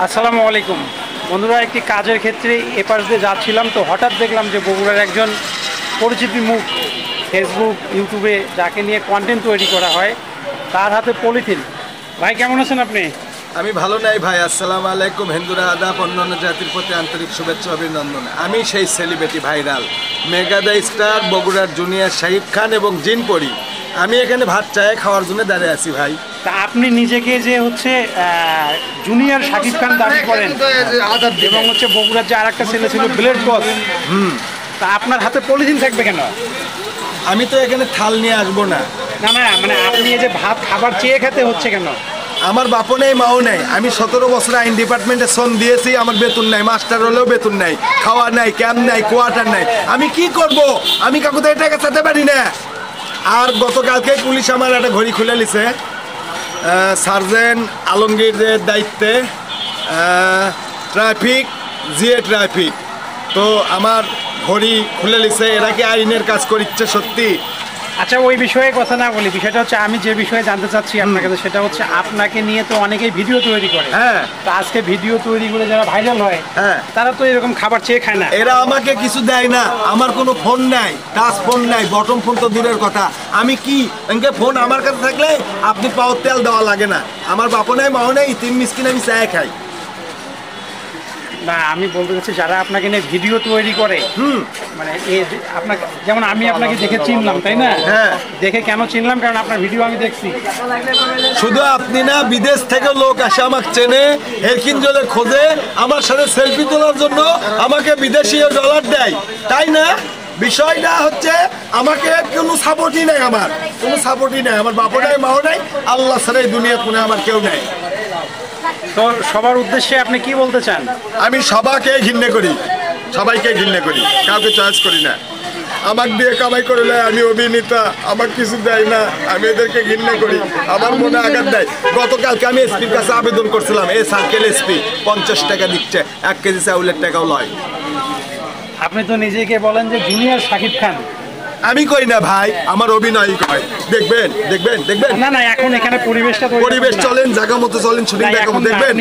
আসসালামু আলাইকুম বন্ধুরা, একটি কাজের ক্ষেত্রে এপাশ দিয়ে যাচ্ছিলাম তো হঠাৎ দেখলাম যে বগুড়ার একজন পরিচিত মুখ ফেসবুক ইউটিউবে যাকে নিয়ে কন্টেন্ট তৈরি করা হয় তার হাতে পলিথিন। ভাই কেমন আছেন আপনি? আমি ভালো নাই ভাই। আসসালামু আলাইকুম, হিন্দুরা আদাব, অন্যান্য জাতির প্রতি আন্তরিক শুভেচ্ছা অভিনন্দন। আমি সেই সেলিব্রিটি ভাইরাল মেগাদা স্টার বগুড়ার জুনিয়র শাহিব খান এবং জিন পরি। আমি এখানে ভাত চায়ে খাওয়ার জন্য দাঁড়িয়ে আছি ভাই। তা আপনি নিজেকে যে হচ্ছে জুনিয়র শাকিব খান দাবি করেন এবং হচ্ছে বগুড়ার যে আরেকটা ছেলে ছিল ব্লেড বস, তা আপনার হাতে পলিথিন থাকবে কেন? আমি তো এখানে থাল নিয়ে আসবো না। না না, মানে আপনি এই যে ভাত খাবার চেয়ে খেতে হচ্ছে কেন? আমার বাপও নেই মাও নেই। আমি 17 বছর আইন ডিপার্টমেন্টে শ্রম দিয়েছি, আমার বেতন নাই, মাস্টার হলেও বেতন নাই, খাওয়া নাই, ক্যাম্প নাই, কোয়ার্টার নাই। আমি কি করব? আমি কাকুতে টাকা চাইতে পারি না। আর গতকালকে পুলিশ আমার একটা ঘড়ি খুলে নিছে, সার্জেন্ট আলমগীরের দায়িত্বে ট্রাফিক জিএ ট্রাফিক। তো আমার ঘড়ি খুলে নিছে। এরা কি আইনের কাজ করিচ্ছে সত্যি? আচ্ছা, ওই বিষয়ে কথা না বলি, বিষয়টা হচ্ছে আমি যে বিষয়ে জানতে চাচ্ছি আপনার কাছে, সেটা হচ্ছে আপনাকে নিয়ে তো অনেকেই ভিডিও তৈরি করে। হ্যাঁ, তো আজকে ভিডিও তৈরি করে যারা ভাইরাল হয়, হ্যাঁ, তারা তো এরকম খাবার চেয়ে খায় না। এরা আমাকে কিছু দেয় না। আমার কোনো ফোন নাই, টাচ ফোন নাই, বটম ফোন তো দূরের কথা। আমি কি এনকে ফোন আমার কাছে থাকলে আপনি পাওয়ার তেল দেওয়া লাগে না। আমার বাপও নাই মাও নেই, তিন মিসকিন আমি চায় খাই। না, আমি বলতে চাচ্ছি যারা আপনাকে নিয়ে ভিডিও তৈরি করে, মানে আপনাকে যেমন আমি আপনাকে দেখে চিনলাম, তাই না? হ্যাঁ, দেখে কেন চিনলাম? কারণ আপনার ভিডিও আমি দেখছি। শুধু আপনি না, বিদেশ থেকে লোক আসে আমাকে চেনে, হেরকিন জলে খোঁজে, আমার সাথে সেলফি তোলার জন্য আমাকে বিদেশি ডলার দেয়, তাই না? বিষয়টা হচ্ছে আমাকে কোনো সাপোর্টই নাই, আমার কোনো সাপোর্টই নাই। আমার বাপও নাই মাও নাই, আল্লাহ ছাড়া এই দুনিয়ার কোনো আমার কেউ নাই। তো সবার উদ্দেশ্যে আপনি কি বলতে চান? আমি সবাইকে ঘৃণা করি, সবাইকে ঘৃণা করি, কাউকে চয়েস করি না। আমাকে দিয়ে কামাই করলে আমি অভিনেতা, আমাকে কিছু দেয় না, আমি এদেরকে ঘৃণা করি, আমার মনে আঘাত দেয়। গতকালকে আমি এসপির কাছে আবেদন করছিলাম, এই সার্কেল এসপি 50 টাকা দিচ্ছে, 1 কেজি চাউলের টাকাও লয়। আপনি তো নিজেকে বলেন যে জুনিয়র শাকিব খান। আমি কই না ভাই, আমার অভিনয় কয়। দেখবেন দেখবেন দেখবেন। না না, এখন এখানে পরিবেশটা পরিবেশ চলেন, জায়গা মতো চলেন, শুটিং দেখা মতো দেখবেন।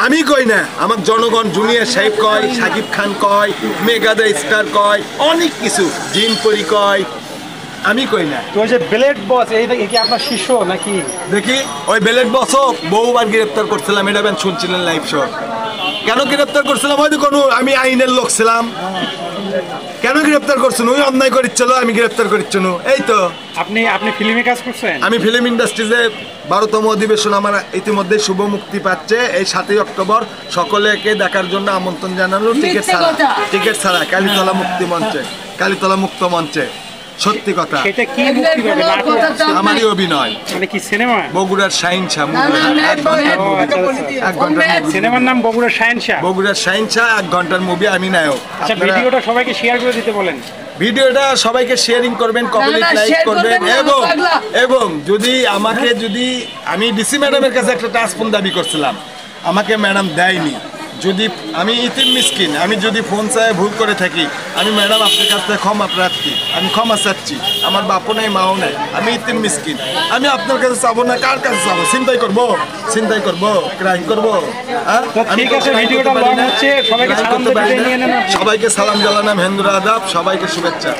আমি কই না, আমার জনগণ জুনিয়র সাহেব কয়, শাকিব খান কয়, মেগাদা স্টার কয়, অনেক কিছু, জিন পরি কয়। আমি কই না। তো ওই যে ব্লেড বস, এই কি আপনার শিষ্য নাকি? দেখি ওই ব্লেড বসও বহুবার গ্রেফতার করছিলাম, এটা বেন শুনছিলেন লাইভ শো। কেন গ্রেফতার করছিলাম? হয়তো কোনো আমি আইনের লোক ছিলাম। কেন গ্রেফতার করছেন? ওই অন্যায় করিচ্ছিল, আমি গ্রেফতার করিচ্ছিল। এই তো আপনি ফিল্মে কাজ করছেন? আমি ফিল্ম ইন্ডাস্ট্রিজে 12তম অধিবেশন আমার ইতিমধ্যে শুভ মুক্তি পাচ্ছে। এই 7ই অক্টোবর সকলেকে দেখার জন্য আমন্ত্রণ জানানো। টিকিট ছাড়া কালীতলা মুক্তি মঞ্চে, কালীতলা মুক্ত মঞ্চে। সত্যি কথা। সেটা কি মুক্তি পাবে? আমারই অভিনয়। মানে কি সিনেমা? বগুড়ার শাহিনশাহ। সিনেমার নাম বগুড়ার শাহিনশাহ। বগুড়ার শাহিনশাহ 1 ঘন্টার মুভি, আমি নায়ক। আচ্ছা, ভিডিওটা সবাইকে শেয়ার করে দিতে বলেন। ভিডিওটা সবাইকে শেয়ারিং করবেন, কমেন্ট লাইক করবেন, এবং যদি আমাকে আমি ডিসি ম্যাডামের কাছে একটা টাচফোন দাবি করছিলাম, আমাকে ম্যাডাম দেয়নি। যদি আমি ইতিম মিসকিন, আমি যদি ফোন চাই ভুল করে থাকি, আমি ম্যাডাম আপনার কাছ থেকে ক্ষমা প্রার্থী, আমি ক্ষমা চাচ্ছি। আমার বাপও নাই মাও নাই, আমি ইতিম মিসকিন। আমি আপনার কাছে চাবো না, কার কাছে চাবো? চিন্তাই করবো, ক্রাইম করবো? সবাইকে সালাম জানালাম, হিন্দুরা আদাব, সবাইকে শুভেচ্ছা।